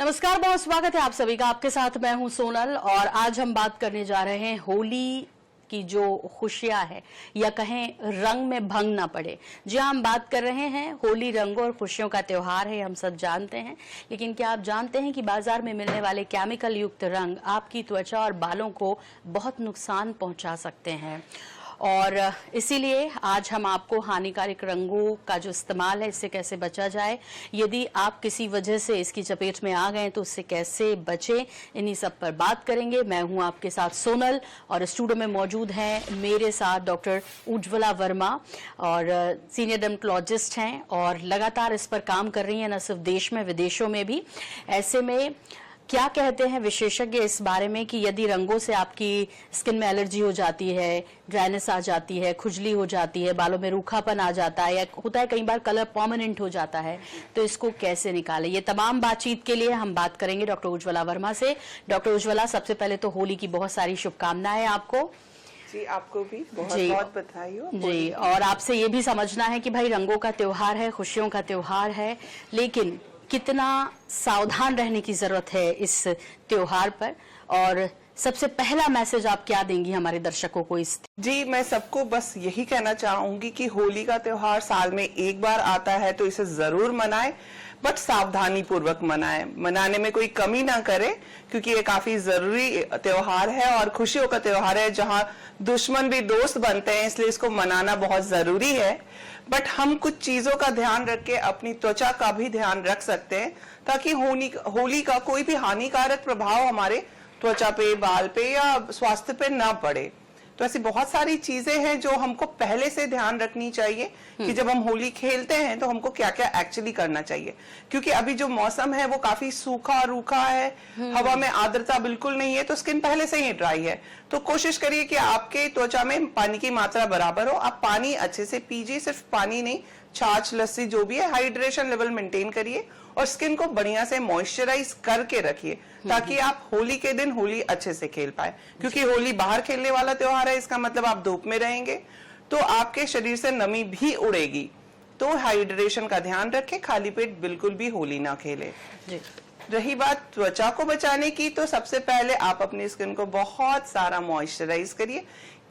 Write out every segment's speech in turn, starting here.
नमस्कार, बहुत स्वागत है आप सभी का। आपके साथ मैं हूं सोनल और आज हम बात करने जा रहे हैं होली की जो खुशियां है या कहें रंग में भंग ना पड़े। जी हम बात कर रहे हैं होली, रंगों और खुशियों का त्योहार है, हम सब जानते हैं। लेकिन क्या आप जानते हैं कि बाजार में मिलने वाले केमिकल युक्त रंग आपकी त्वचा और बालों को बहुत नुकसान पहुंचा सकते हैं। और इसीलिए आज हम आपको हानिकारक रंगों का जो इस्तेमाल है इससे कैसे बचा जाए, यदि आप किसी वजह से इसकी चपेट में आ गए तो उससे कैसे बचें, इन्हीं सब पर बात करेंगे। मैं हूं आपके साथ सोनल और स्टूडियो में मौजूद हैं मेरे साथ डॉक्टर उज्ज्वला वर्मा और सीनियर डर्मेटोलॉजिस्ट हैं और लगातार इस पर काम कर रही हैं, न सिर्फ देश में विदेशों में भी। ऐसे में क्या कहते हैं विशेषज्ञ इस बारे में कि यदि रंगों से आपकी स्किन में एलर्जी हो जाती है, ड्राइनेस आ जाती है, खुजली हो जाती है, बालों में रूखापन आ जाता है या होता है कई बार कलर परमानेंट हो जाता है, तो इसको कैसे निकालें, ये तमाम बातचीत के लिए हम बात करेंगे डॉक्टर उज्ज्वला वर्मा से। डॉक्टर उज्ज्वला, सबसे पहले तो होली की बहुत सारी शुभकामनाएं आपको। जी, आपको भी बहुत बहुत बधाई हो। जी, और आपसे ये भी समझना है कि भाई रंगों का त्योहार है, खुशियों का त्योहार है, लेकिन कितना सावधान रहने की जरूरत है इस त्योहार पर, और सबसे पहला मैसेज आप क्या देंगी हमारे दर्शकों को इस? जी, मैं सबको बस यही कहना चाहूंगी कि होली का त्योहार साल में एक बार आता है तो इसे जरूर मनाएं, बट सावधानी पूर्वक मनाएं। मनाने में कोई कमी ना करें, क्योंकि ये काफी जरूरी त्योहार है और खुशियों का त्योहार है जहां दुश्मन भी दोस्त बनते हैं, इसलिए इसको मनाना बहुत जरूरी है। बट हम कुछ चीजों का ध्यान रख के अपनी त्वचा का भी ध्यान रख सकते हैं ताकि होली का कोई भी हानिकारक प्रभाव हमारे त्वचा पे, बाल पे या स्वास्थ्य पे ना पड़े। तो ऐसी बहुत सारी चीजें हैं जो हमको पहले से ध्यान रखनी चाहिए कि जब हम होली खेलते हैं तो हमको क्या क्या एक्चुअली करना चाहिए, क्योंकि अभी जो मौसम है वो काफी सूखा रूखा है, हवा में आर्द्रता बिल्कुल नहीं है, तो स्किन पहले से ही ड्राई है। तो कोशिश करिए कि आपके त्वचा में पानी की मात्रा बराबर हो। आप पानी अच्छे से पीजिए, सिर्फ पानी नहीं, छाछ, लस्सी जो भी है, हाइड्रेशन लेवल मेंटेन करिए और स्किन को बढ़िया से मॉइस्चराइज करके रखिए ताकि आप होली के दिन होली अच्छे से खेल पाए। क्योंकि होली बाहर खेलने वाला त्योहार है, इसका मतलब आप धूप में रहेंगे तो आपके शरीर से नमी भी उड़ेगी। तो हाइड्रेशन का ध्यान रखें, खाली पेट बिल्कुल भी होली ना खेले। रही बात त्वचा को बचाने की, तो सबसे पहले आप अपनी स्किन को बहुत सारा मॉइस्चराइज करिए।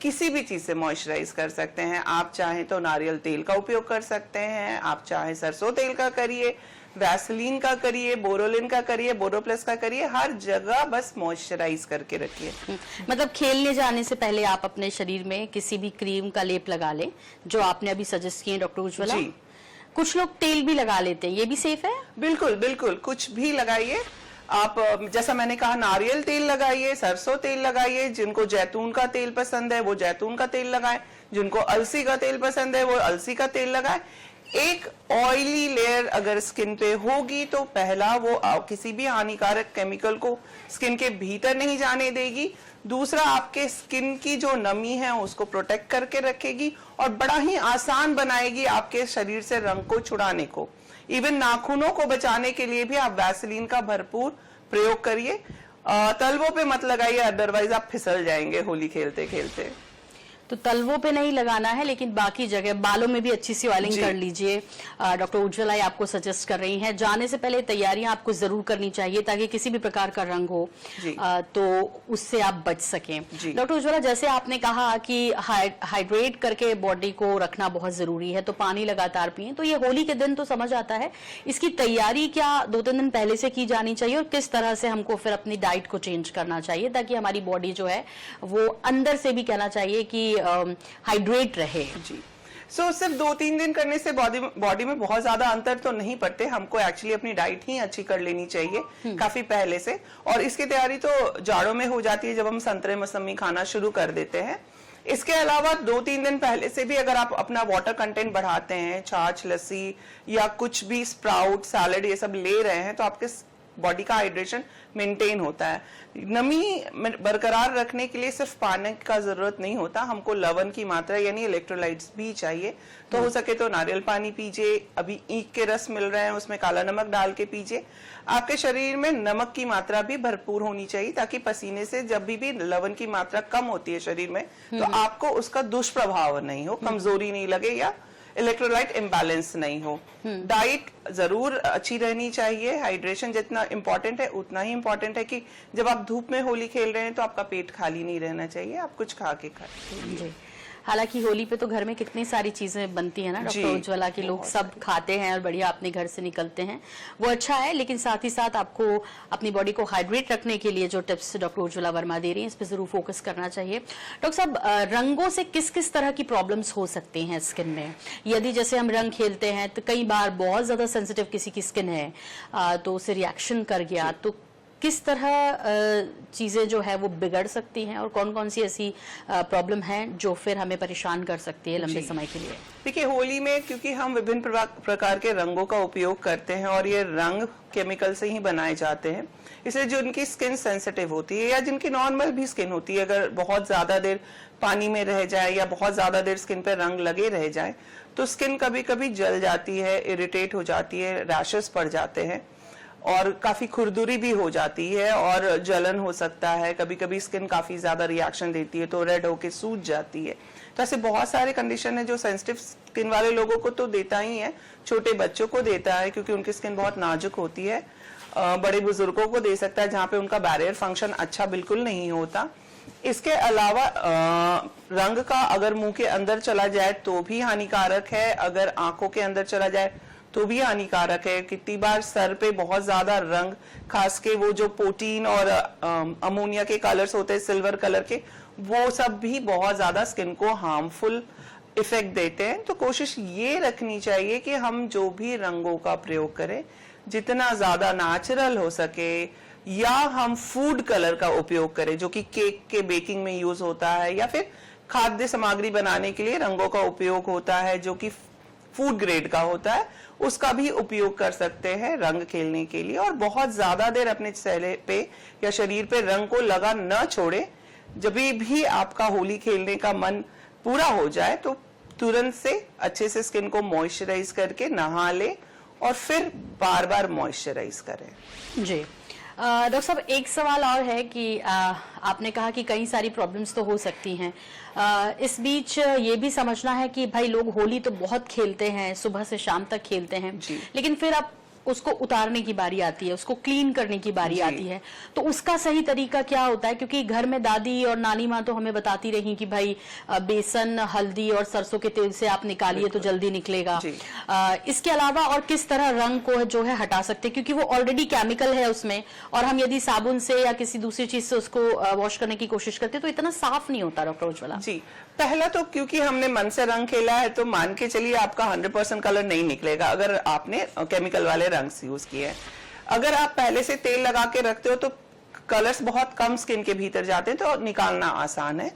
किसी भी चीज से मॉइस्चराइज कर सकते हैं। आप चाहें तो नारियल तेल का उपयोग कर सकते हैं, आप चाहें सरसों तेल का करिए, वैसलीन का करिए, बोरोलिन का करिए, बोरोप्लस का करिए, हर जगह बस मॉइस्चराइज करके रखिए। मतलब खेलने जाने से पहले आप अपने शरीर में किसी भी क्रीम का लेप लगा लें, जो आपने अभी सजेस्ट किए डॉक्टर उज्ज्वला। कुछ लोग तेल भी लगा लेते हैं, ये भी सेफ है? बिल्कुल बिल्कुल, कुछ भी लगाइए आप। जैसा मैंने कहा, नारियल तेल लगाइए, सरसों तेल लगाइए, जिनको जैतून का तेल पसंद है वो जैतून का तेल लगाएं, जिनको अलसी का तेल पसंद है वो अलसी का तेल लगाएं। एक ऑयली लेयर अगर स्किन पे होगी तो पहला वो किसी भी हानिकारक केमिकल को स्किन के भीतर नहीं जाने देगी, दूसरा आपके स्किन की जो नमी है उसको प्रोटेक्ट करके रखेगी और बड़ा ही आसान बनाएगी आपके शरीर से रंग को छुड़ाने को। इवन नाखूनों को बचाने के लिए भी आप वैसलीन का भरपूर प्रयोग करिए। तलवों पे मत लगाइए, अदरवाइज आप फिसल जाएंगे होली खेलते खेलते। तो तलवों पे नहीं लगाना है, लेकिन बाकी जगह बालों में भी अच्छी सी ऑयलिंग कर लीजिए। डॉक्टर उज्ज्वला आपको सजेस्ट कर रही हैं। जाने से पहले तैयारियां आपको जरूर करनी चाहिए ताकि किसी भी प्रकार का रंग हो तो उससे आप बच सकें। डॉक्टर उज्ज्वला, जैसे आपने कहा कि हाइड्रेट करके बॉडी को रखना बहुत जरूरी है, तो पानी लगातार पिए। तो ये होली के दिन तो समझ आता है, इसकी तैयारी क्या 2-3 दिन पहले से की जानी चाहिए और किस तरह से हमको फिर अपनी डाइट को चेंज करना चाहिए ताकि हमारी बॉडी जो है वो अंदर से भी कहना चाहिए कि हाइड्रेट रहे? जी, सिर्फ 2-3 दिन करने से बॉडी में बहुत ज्यादा अंतर तो नहीं पड़ते। हमको एक्चुअली अपनी डाइट ही अच्छी कर लेनी चाहिए काफी पहले से, और इसकी तैयारी तो जाड़ों में हो जाती है जब हम संतरे मौसमी खाना शुरू कर देते हैं। इसके अलावा 2-3 दिन पहले से भी अगर आप अपना वाटर कंटेंट बढ़ाते हैं, छाछ, लस्सी या कुछ भी स्प्राउट, सैलेड ये सब ले रहे हैं, तो आपके बॉडी का हाइड्रेशन मेंटेन होता है। नमी बरकरार रखने के लिए सिर्फ पानी का जरूरत नहीं होता, हमको लवण की मात्रा यानी इलेक्ट्रोलाइट्स भी चाहिए। तो हो सके तो नारियल पानी पीजिए, अभी ईख के रस मिल रहे हैं उसमें काला नमक डाल के पीजिए। आपके शरीर में नमक की मात्रा भी भरपूर होनी चाहिए ताकि पसीने से जब भी लवण की मात्रा कम होती है शरीर में तो आपको उसका दुष्प्रभाव नहीं हो, कमजोरी नहीं लगे या इलेक्ट्रोलाइट इम्बैलेंस नहीं हो। डाइट जरूर अच्छी रहनी चाहिए। हाइड्रेशन जितना इंपॉर्टेंट है उतना ही इंपॉर्टेंट है कि जब आप धूप में होली खेल रहे हैं तो आपका पेट खाली नहीं रहना चाहिए, आप कुछ खा के खाएं। जी, हालांकि होली पे तो घर में कितनी सारी चीजें बनती है ना डॉक्टर उज्ज्वला, की लोग सब खाते हैं और बढ़िया अपने घर से निकलते हैं, वो अच्छा है। लेकिन साथ ही साथ आपको अपनी बॉडी को हाइड्रेट रखने के लिए जो टिप्स डॉक्टर उज्ज्वला वर्मा दे रही हैं, इस पे जरूर फोकस करना चाहिए। डॉक्टर साहब, रंगों से किस किस तरह की प्रॉब्लम्स हो सकती हैं स्किन में? यदि जैसे हम रंग खेलते हैं तो कई बार बहुत ज्यादा सेंसिटिव किसी की स्किन है तो उसे रिएक्शन कर गया, तो किस तरह चीजें जो है वो बिगड़ सकती हैं और कौन कौन सी ऐसी प्रॉब्लम है जो फिर हमें परेशान कर सकती है लंबे समय के लिए? देखिए, होली में क्योंकि हम विभिन्न प्रकार के रंगों का उपयोग करते हैं और ये रंग केमिकल से ही बनाए जाते हैं, इसलिए जो उनकी स्किन सेंसिटिव होती है या जिनकी नॉर्मल भी स्किन होती है, अगर बहुत ज्यादा देर पानी में रह जाए या बहुत ज्यादा देर स्किन पे रंग लगे रह जाए तो स्किन कभी कभी जल जाती है, इरिटेट हो जाती है, रैशेस पड़ जाते हैं और काफी खुरदुरी भी हो जाती है और जलन हो सकता है। कभी कभी स्किन काफी ज्यादा रिएक्शन देती है तो रेड होके सूज जाती है। तो ऐसे बहुत सारे कंडीशन है जो सेंसिटिव स्किन वाले लोगों को तो देता ही है, छोटे बच्चों को देता है क्योंकि उनकी स्किन बहुत नाजुक होती है, बड़े बुजुर्गों को दे सकता है जहाँ पे उनका बैरियर फंक्शन अच्छा बिल्कुल नहीं होता। इसके अलावा रंग का अगर मुंह के अंदर चला जाए तो भी हानिकारक है, अगर आंखों के अंदर चला जाए तो भी हानिकारक है। कितनी बार सर पे बहुत ज्यादा रंग, खास के वो जो प्रोटीन और अमोनिया के कलर्स होते हैं सिल्वर कलर के, वो सब भी बहुत ज्यादा स्किन को हार्मफुल इफेक्ट देते हैं। तो कोशिश ये रखनी चाहिए कि हम जो भी रंगों का प्रयोग करें जितना ज्यादा नेचुरल हो सके, या हम फूड कलर का उपयोग करें जो कि केक के बेकिंग में यूज होता है, या फिर खाद्य सामग्री बनाने के लिए रंगों का उपयोग होता है जो कि फूड ग्रेड का होता है, उसका भी उपयोग कर सकते हैं रंग खेलने के लिए। और बहुत ज्यादा देर अपने चेहरे पे या शरीर पे रंग को लगा न छोड़े। जब भी आपका होली खेलने का मन पूरा हो जाए तो तुरंत से अच्छे से स्किन को मॉइस्चराइज करके नहा ले और फिर बार बार मॉइस्चराइज करें। जी डॉक्टर साहब, एक सवाल और है कि आपने कहा कि कई सारी प्रॉब्लम्स तो हो सकती हैं, इस बीच ये भी समझना है कि भाई लोग होली तो बहुत खेलते हैं, सुबह से शाम तक खेलते हैं, लेकिन फिर अब उसको उतारने की बारी आती है, उसको क्लीन करने की बारी आती है, तो उसका सही तरीका क्या होता है? क्योंकि घर में दादी और नानी माँ तो हमें बताती रही कि भाई बेसन, हल्दी और सरसों के तेल से आप निकालिए तो जल्दी निकलेगा। इसके अलावा और किस तरह रंग को जो है हटा सकते हैं, क्योंकि वो ऑलरेडी केमिकल है उसमें, और हम यदि साबुन से या किसी दूसरी चीज से उसको वॉश करने की कोशिश करते तो इतना साफ नहीं होता डॉक्टर उज्ज्वला। जी, पहला तो क्योंकि हमने मन से रंग खेला है तो मान के चलिए आपका 100% कलर नहीं निकलेगा अगर आपने केमिकल वाले रंग यूज किए हैं। अगर आप पहले से तेल लगा के रखते हो तो कलर्स बहुत कम स्किन के भीतर जाते हैं तो निकालना आसान है।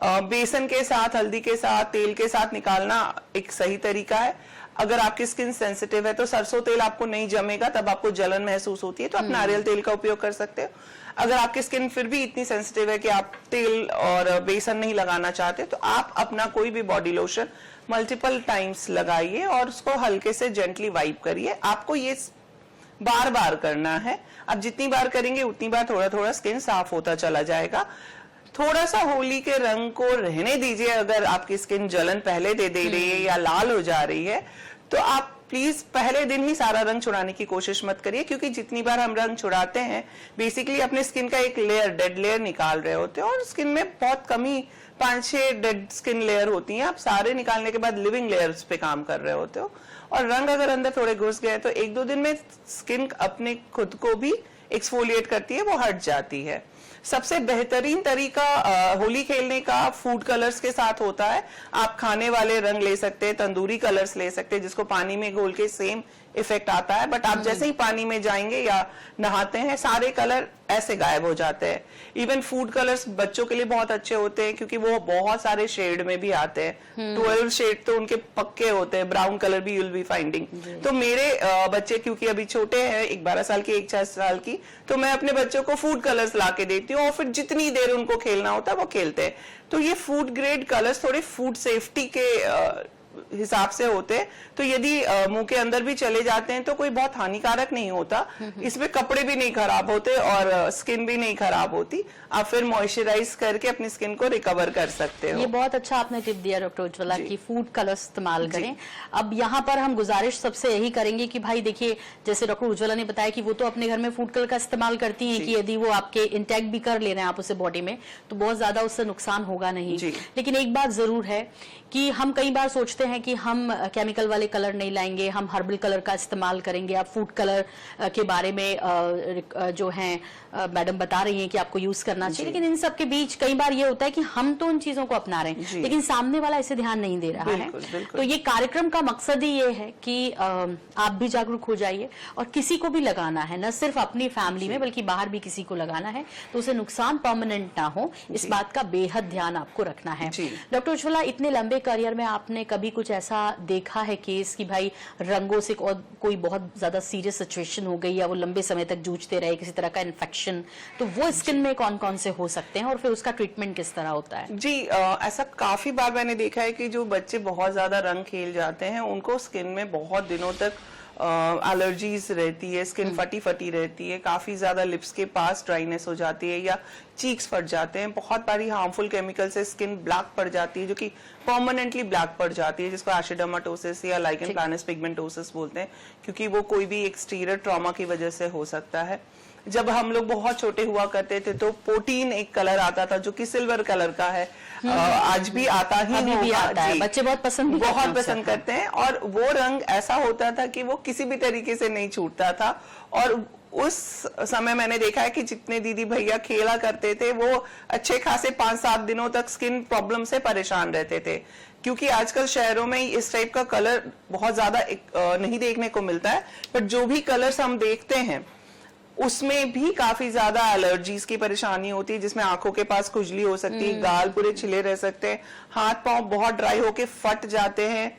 बेसन के साथ, हल्दी के साथ, तेल के साथ निकालना एक सही तरीका है। अगर आपकी स्किन सेंसिटिव है तो सरसों तेल आपको नहीं जमेगा, तब आपको जलन महसूस होती है, तो आप नारियल तेल का उपयोग कर सकते हो। अगर आपकी स्किन फिर भी इतनी सेंसिटिव है कि आप तेल और बेसन नहीं लगाना चाहते तो आप अपना कोई भी बॉडी लोशन मल्टीपल टाइम्स लगाइए और उसको हल्के से जेंटली वाइप करिए। आपको ये बार बार करना है। आप जितनी बार करेंगे उतनी बार थोड़ा थोड़ा स्किन साफ होता चला जाएगा। थोड़ा सा होली के रंग को रहने दीजिए। अगर आपकी स्किन जलन पहले दे रही है या लाल हो जा रही है तो आप प्लीज पहले दिन ही सारा रंग छुड़ाने की कोशिश मत करिए, क्योंकि जितनी बार हम रंग छुड़ाते हैं बेसिकली अपने स्किन का एक लेयर, डेड लेयर निकाल रहे होते हैं, और स्किन में बहुत कमी 5-6 डेड स्किन लेयर होती हैं। आप सारे निकालने के बाद लिविंग लेयर्स पे काम कर रहे होते हो, और रंग अगर अंदर थोड़े घुस गए तो 1-2 दिन में स्किन अपने खुद को भी एक्सफोलिएट करती है, वो हट जाती है। सबसे बेहतरीन तरीका होली खेलने का फूड कलर्स के साथ होता है। आप खाने वाले रंग ले सकते हैं, तंदूरी कलर्स ले सकते हैं जिसको पानी में घोल के सेम इफेक्ट आता है, बट आप जैसे ही पानी में जाएंगे या नहाते हैं सारे कलर ऐसे गायब हो जाते हैं। इवन फूड कलर्स बच्चों के लिए बहुत अच्छे होते हैं क्योंकि वो बहुत सारे शेड में भी आते हैं। 12 शेड तो उनके पक्के होते हैं, ब्राउन कलर भी यूल बी फाइंडिंग। तो मेरे बच्चे क्योंकि अभी छोटे हैं, एक 12 साल की, एक 6 साल की, तो मैं अपने बच्चों को फूड कलर्स ला के देती हूँ और फिर जितनी देर उनको खेलना होता है वो खेलते हैं। तो ये फूड ग्रेड कलर्स थोड़े फूड सेफ्टी के हिसाब से होते हैं, तो यदि मुंह के अंदर भी चले जाते हैं तो कोई बहुत हानिकारक नहीं होता। इसमें कपड़े भी नहीं खराब होते और स्किन भी नहीं खराब होती। आप फिर मॉइस्चराइज करके अपनी स्किन को रिकवर कर सकते हो। ये बहुत अच्छा आपने टिप दिया डॉक्टर उज्ज्वला की फूड कलर इस्तेमाल करें। अब यहाँ पर हम गुजारिश सबसे यही करेंगे कि भाई देखिए, जैसे डॉक्टर उज्ज्वला ने बताया कि वो तो अपने घर में फूड कलर का इस्तेमाल करती हैं कि यदि वो आपके इंटेक भी कर ले रहे हैं आप उसे बॉडी में, तो बहुत ज्यादा उससे नुकसान होगा नहीं। लेकिन एक बात जरूर है कि हम कई बार सोचते हैं कि हम केमिकल वाले कलर नहीं लाएंगे, हम हर्बल कलर का इस्तेमाल करेंगे। आप फूड कलर के बारे में जो है मैडम बता रही हैं कि आपको यूज करना चाहिए, लेकिन इन सब के बीच कई बार ये होता है कि हम तो उन चीजों को अपना रहे हैं लेकिन सामने वाला इसे ध्यान नहीं दे रहा है। तो ये कार्यक्रम का मकसद ही ये है कि आप भी जागरूक हो जाइए और किसी को भी लगाना है, न सिर्फ अपनी फैमिली में बल्कि बाहर भी किसी को लगाना है, तो उसे नुकसान परमानेंट ना हो, इस बात का बेहद ध्यान आपको रखना है। डॉक्टर उज्ज्वला, इतने लंबे करियर में आपने कभी कुछ ऐसा देखा है केस कि भाई रंगों से कोई बहुत ज्यादा सीरियस सिचुएशन हो गई या वो लंबे समय तक जूझते रहे, किसी तरह का इन्फेक्शन, तो वो स्किन में कौन कौन से हो सकते हैं और फिर उसका ट्रीटमेंट किस तरह होता है? जी, ऐसा काफी बार मैंने देखा है कि जो बच्चे बहुत ज्यादा रंग खेल जाते हैं उनको स्किन में बहुत दिनों तक एलर्जीज रहती है, स्किन फटी फटी रहती है, काफी ज्यादा लिप्स के पास ड्राइनेस हो जाती है या चीक्स फट जाते हैं। बहुत बारी हार्मफुल केमिकल से स्किन ब्लैक पड़ जाती है, जो कि परमानेंटली ब्लैक पड़ जाती है, जिसको एशिडर्माटोसिस या लाइकेन प्लानस पिगमेंटोसिस बोलते हैं, क्योंकि वो कोई भी एक्सटीरियर ट्रॉमा की वजह से हो सकता है। जब हम लोग बहुत छोटे हुआ करते थे तो पोटीन एक कलर आता था जो कि सिल्वर कलर का है, आज भी आता ही अभी भी आता है, बच्चे बहुत पसंद करते हैं। और वो रंग ऐसा होता था कि वो किसी भी तरीके से नहीं छूटता था। और उस समय मैंने देखा है कि जितने दीदी भैया खेला करते थे वो अच्छे खासे 5-7 दिनों तक स्किन प्रॉब्लम से परेशान रहते थे, क्योंकि आजकल शहरों में इस टाइप का कलर बहुत ज्यादा नहीं देखने को मिलता है। बट जो भी कलर्स हम देखते हैं उसमें भी काफी ज्यादा एलर्जीज की परेशानी होती है, जिसमें आंखों के पास खुजली हो सकती है, गाल पूरे छिले रह सकते हैं, हाथ पांव बहुत ड्राई होके फट जाते हैं,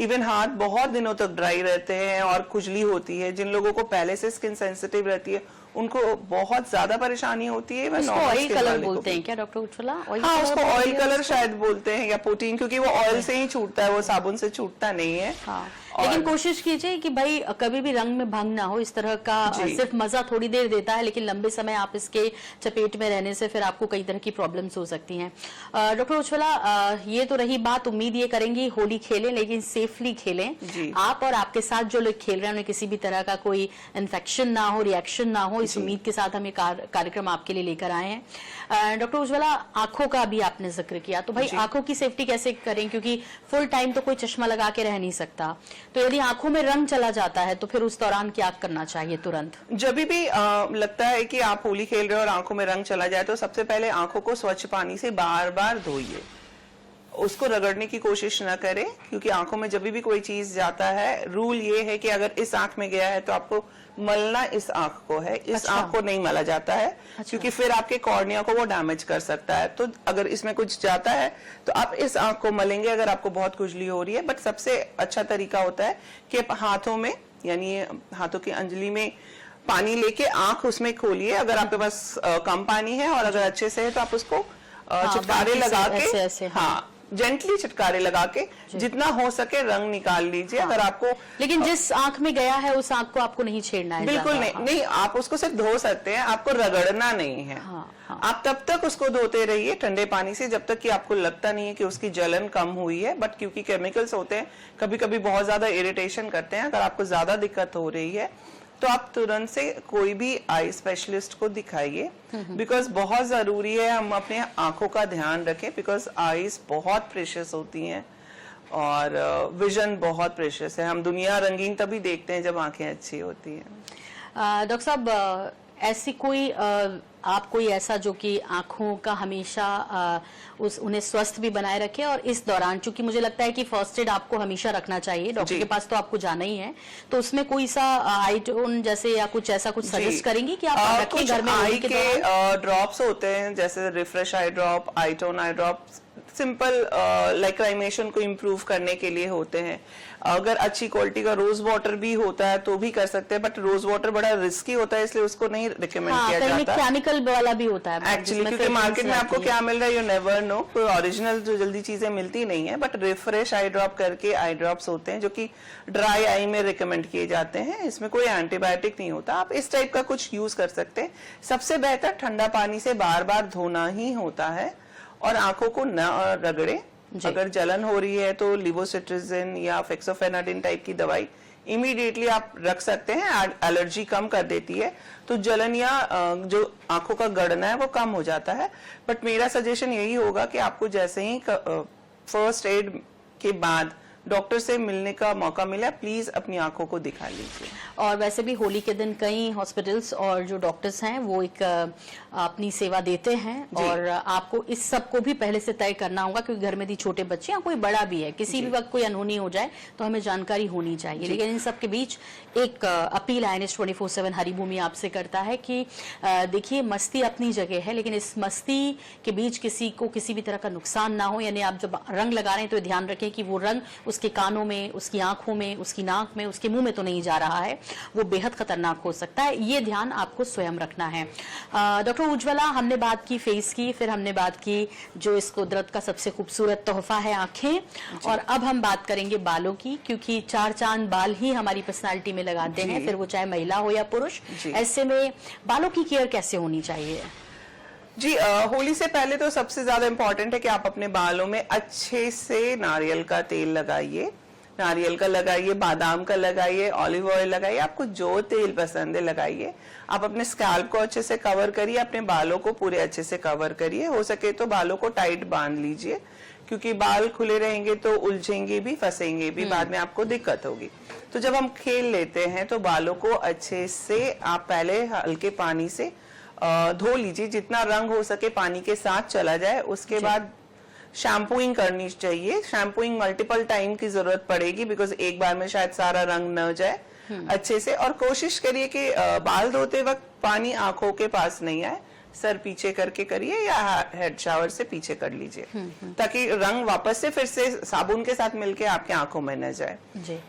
इवन हाथ बहुत दिनों तक ड्राई रहते हैं और खुजली होती है। जिन लोगों को पहले से स्किन सेंसिटिव रहती है उनको बहुत ज्यादा परेशानी होती है। उसको ऑयल कलर बोलते हैं क्या डॉक्टर उज्ज्वला? हाँ, उसको ऑयल कलर शायद बोलते हैं या पोटीन, क्योंकि वो ऑयल से ही छूटता है, वो साबुन से छूटता नहीं है। लेकिन कोशिश कीजिए कि भाई कभी भी रंग में भंग ना हो, इस तरह का सिर्फ मजा थोड़ी देर देता है, लेकिन लंबे समय आप इसके चपेट में रहने से फिर आपको कई तरह की प्रॉब्लम्स हो सकती हैं। डॉक्टर उज्ज्वला, ये तो रही बात, उम्मीद ये करेंगे होली खेलें लेकिन सेफली खेलें। आप और आपके साथ जो लोग खेल रहे हैं उन्हें किसी भी तरह का कोई इन्फेक्शन ना हो, रिएक्शन ना हो, इस उम्मीद के साथ हम ये कार्यक्रम आपके लिए लेकर आए हैं। डॉक्टर उज्ज्वला, आंखों का भी आपने जिक्र किया, तो भाई आंखों की सेफ्टी कैसे करें, क्योंकि फुल टाइम तो कोई चश्मा लगा के रह नहीं सकता, तो यदि आंखों में रंग चला जाता है तो फिर उस दौरान क्या करना चाहिए तुरंत? जब भी लगता है कि आप होली खेल रहे हो और आंखों में रंग चला जाए तो सबसे पहले आंखों को स्वच्छ पानी से बार बार धोइए, उसको रगड़ने की कोशिश न करें, क्योंकि आंखों में जब भी कोई चीज जाता है, रूल ये है कि अगर इस आंख में गया है तो आपको मलना इस आंख को है, इस आंख को नहीं मला जाता है, क्योंकि फिर आपके कॉर्निया को वो डैमेज कर सकता है। तो अगर इसमें कुछ जाता है तो आप इस आंख को मलेंगे अगर आपको बहुत खुजली हो रही है। बट सबसे अच्छा तरीका होता है कि आप हाथों में, यानी हाथों की अंजलि में पानी लेके आंख उसमें खोलिए, अगर आपके पास कम पानी है, और अगर अच्छे से है तो आप उसको चिटकारे लगा के, हाँ, जेंटली चिटकारे लगा के जितना हो सके रंग निकाल लीजिए। अगर आपको, लेकिन जिस आंख में गया है उस आंख को आपको नहीं छेड़ना है, बिल्कुल नहीं, आप उसको सिर्फ धो सकते हैं, आपको रगड़ना नहीं है। आप तब तक उसको धोते रहिए ठंडे पानी से जब तक कि आपको लगता नहीं है कि उसकी जलन कम हुई है। बट क्योंकि केमिकल्स होते हैं, कभी कभी बहुत ज्यादा इरिटेशन करते हैं, अगर आपको ज्यादा दिक्कत हो रही है तो आप तुरंत से कोई भी आई स्पेशलिस्ट को दिखाइए, बिकॉज बहुत जरूरी है हम अपने आंखों का ध्यान रखें, बिकॉज आईज बहुत प्रेशियस होती हैं और विजन बहुत प्रेशियस है। हम दुनिया रंगीन तभी देखते हैं जब आंखें अच्छी होती हैं। डॉक्टर साहब, ऐसी कोई आप कोई ऐसा जो कि आंखों का हमेशा उन्हें स्वस्थ भी बनाए रखे, और इस दौरान चूंकि मुझे लगता है कि फर्स्ट एड आपको हमेशा रखना चाहिए, डॉक्टर के पास तो आपको जाना ही है, तो उसमें कोई सा आईटोन जैसे या कुछ ऐसा कुछ सजेस्ट करेंगी कि आप रखें घर में? आई के ड्रॉप्स होते हैं, जैसे रिफ्रेश आई ड्रॉप, आईटोन आई ड्रॉप, सिंपल लाइक्राइमेशन को इम्प्रूव करने के लिए होते हैं। अगर अच्छी क्वालिटी का रोज वाटर भी होता है तो भी कर सकते हैं, बट रोज वाटर बड़ा रिस्की होता है, इसलिए उसको नहीं रिकमेंड किया जाता। केमिकल वाला भी होता है एक्चुअली, क्योंकि मार्केट में आपको क्या मिल रहा है यू नेवर नो, कोई ओरिजिनल जो जल्दी चीजें मिलती नहीं है। बट रिफ्रेश आई ड्रॉप करके आई ड्रॉप्स होते हैं जो कि ड्राई आई में रिकमेंड किए जाते हैं, इसमें कोई एंटीबायोटिक नहीं होता। आप इस टाइप का कुछ यूज कर सकते हैं। सबसे बेहतर ठंडा पानी से बार बार धोना ही होता है और आंखों को न रगड़े। अगर जलन हो रही है तो लिवोसिट्रिजिन या फेक्सोफेनाडिन टाइप की दवाई इमीडिएटली आप रख सकते हैं, एलर्जी कम कर देती है, तो जलन या जो आंखों का गड़ना है वो कम हो जाता है। बट मेरा सजेशन यही होगा कि आपको जैसे ही फर्स्ट एड के बाद डॉक्टर से मिलने का मौका मिला, प्लीज अपनी आंखों को दिखा लीजिए। और वैसे भी होली के दिन कई हॉस्पिटल्स और जो डॉक्टर्स हैं वो एक अपनी सेवा देते हैं, और आपको इस सब को भी पहले से तय करना होगा, क्योंकि घर में यदि छोटे बच्चे या कोई बड़ा भी है, किसी भी वक्त कोई अनहोनी हो जाए तो हमें जानकारी होनी चाहिए। लेकिन इन सब के बीच एक अपील INH 24/7 हरिभूमि आपसे करता है कि देखिए, मस्ती अपनी जगह है, लेकिन इस मस्ती के बीच किसी को किसी भी तरह का नुकसान ना हो। यानी आप जब रंग लगा रहे हैं तो ध्यान रखें कि वो रंग उसके कानों में, उसकी आंखों में, उसकी नाक में, उसके मुंह में तो नहीं जा रहा है, वो बेहद खतरनाक हो सकता है। ये ध्यान आपको स्वयं रखना है। डॉक्टर उज्ज्वला, हमने बात की फेस की, फिर हमने बात की जो इस कुदरत का सबसे खूबसूरत तोहफा है आंखें, और अब हम बात करेंगे बालों की, क्योंकि 4 चांद बाल ही हमारी पर्सनालिटी में लगाते हैं, फिर वो चाहे महिला हो या पुरुष। ऐसे में बालों की केयर कैसे होनी चाहिए? जी, होली से पहले तो सबसे ज्यादा इम्पोर्टेंट है कि आप अपने बालों में अच्छे से नारियल का तेल लगाइए। नारियल का लगाइए, बादाम का लगाइए, ऑलिव ऑयल लगाइए, आपको जो तेल पसंद है लगाइए। आप अपने स्कैल्प को अच्छे से कवर करिए, अपने बालों को पूरे अच्छे से कवर करिए। हो सके तो बालों को टाइट बांध लीजिए, क्योंकि बाल खुले रहेंगे तो उलझेंगे भी, फंसेंगे भी, बाद में आपको दिक्कत होगी। तो जब हम खेल लेते हैं तो बालों को अच्छे से आप पहले हल्के पानी से धो लीजिए, जितना रंग हो सके पानी के साथ चला जाए। उसके बाद शैम्पूइंग करनी चाहिए। शैम्पूइंग मल्टीपल टाइम की जरूरत पड़ेगी, बिकॉज एक बार में शायद सारा रंग न जाए अच्छे से। और कोशिश करिए कि बाल धोते वक्त पानी आंखों के पास नहीं आए, सर पीछे करके करिए या हेड शावर से पीछे कर लीजिए, ताकि रंग वापस से फिर से साबुन के साथ मिलके आपके आंखों में न जाए।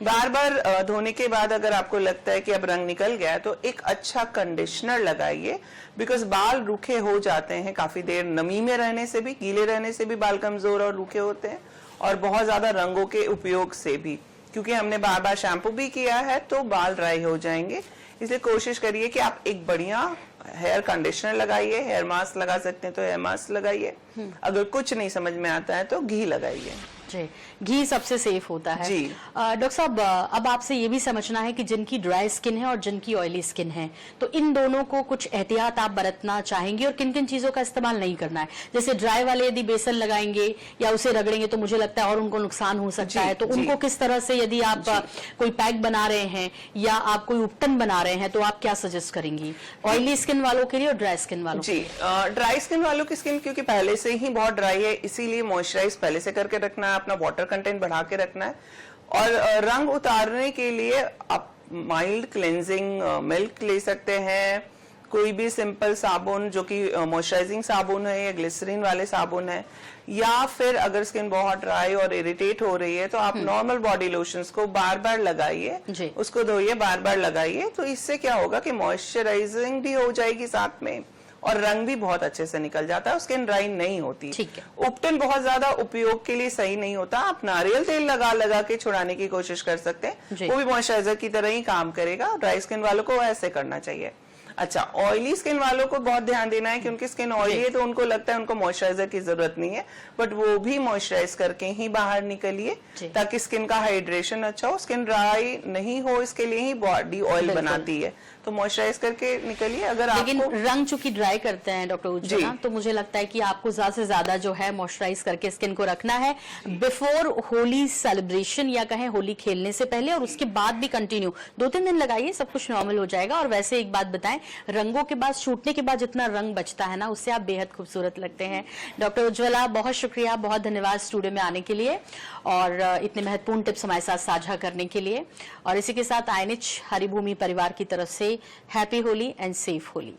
बार बार धोने के बाद अगर आपको लगता है कि अब रंग निकल गया, तो एक अच्छा कंडीशनर लगाइए, बिकॉज बाल रूखे हो जाते हैं काफी देर नमी में रहने से भी, गीले रहने से भी बाल कमजोर और रूखे होते हैं, और बहुत ज्यादा रंगों के उपयोग से भी, क्योंकि हमने बार बार शैम्पू भी किया है तो बाल ड्राई हो जाएंगे। इसलिए कोशिश करिए कि आप एक बढ़िया हेयर कंडीशनर लगाइए, हेयर मास्क लगा सकते हैं तो हेयर मास्क लगाइए, अगर कुछ नहीं समझ में आता है तो घी लगाइए। जी, घी सबसे सेफ होता है। डॉक्टर साहब, अब आपसे ये भी समझना है कि जिनकी ड्राई स्किन है और जिनकी ऑयली स्किन है, तो इन दोनों को कुछ एहतियात आप बरतना चाहेंगे, और किन किन चीजों का इस्तेमाल नहीं करना है? जैसे ड्राई वाले यदि बेसन लगाएंगे या उसे रगड़ेंगे तो मुझे लगता है और उनको नुकसान हो सकता है, तो उनको किस तरह से, यदि आप कोई पैक बना रहे हैं या आप कोई उपटन बना रहे हैं, तो आप क्या सजेस्ट करेंगी ऑयली स्किन वालों के लिए और ड्राई स्किन वालों के लिए? ड्राई स्किन वालों की स्किन क्योंकि पहले से ही बहुत ड्राई है, इसीलिए मॉइस्चराइज पहले से करके रखना है, अपना वाटर कंटेंट बढ़ा के रखना है। और रंग उतारने के लिए आप माइल्ड क्लेंजिंग मिल्क ले सकते हैं, कोई भी सिंपल साबुन जो कि मॉइस्चराइजिंग साबुन है या ग्लिसरीन वाले साबुन है, या फिर अगर स्किन बहुत ड्राई और इरिटेट हो रही है तो आप नॉर्मल बॉडी लोशंस को बार बार लगाइए, उसको धोइए, बार बार लगाइए। तो इससे क्या होगा कि मॉइस्चराइजिंग भी हो जाएगी साथ में, और रंग भी बहुत अच्छे से निकल जाता है, स्किन ड्राई नहीं होती। उपटन बहुत ज्यादा उपयोग के लिए सही नहीं होता, आप नारियल तेल लगा लगा के छुड़ाने की कोशिश कर सकते हैं, वो भी मॉइस्चराइजर की तरह ही काम करेगा। ड्राई स्किन वालों को ऐसे करना चाहिए। अच्छा, ऑयली स्किन वालों को बहुत ध्यान देना है कि उनकी स्किन ऑयली है तो उनको लगता है उनको मॉइस्चराइजर की जरूरत नहीं है, बट वो भी मॉइस्चराइज करके ही बाहर निकलिए ताकि स्किन का हाइड्रेशन अच्छा हो। स्किन ड्राई नहीं हो, इसके लिए ही बॉडी ऑयल बनाती है, तो मॉइस्चराइज करके निकलिए। अगर लेकिन रंग चूंकि ड्राई करते हैं डॉक्टर उज्ज्वला, तो मुझे लगता है कि आपको ज्यादा से ज्यादा जो है मॉइस्चराइज करके स्किन को रखना है बिफोर होली सेलिब्रेशन, या कहें होली खेलने से पहले, और उसके बाद भी कंटिन्यू 2-3 दिन लगाइए, सब कुछ नॉर्मल हो जाएगा। और वैसे एक बात बताएं, रंगों के बाद, छूटने के बाद जितना रंग बचता है ना, उससे आप बेहद खूबसूरत लगते हैं। डॉक्टर उज्ज्वला, बहुत शुक्रिया, बहुत धन्यवाद स्टूडियो में आने के लिए और इतने महत्वपूर्ण टिप्स हमारे साथ साझा करने के लिए। और इसी के साथ INH हरिभूमि परिवार की तरफ से happy Holi and safe Holi.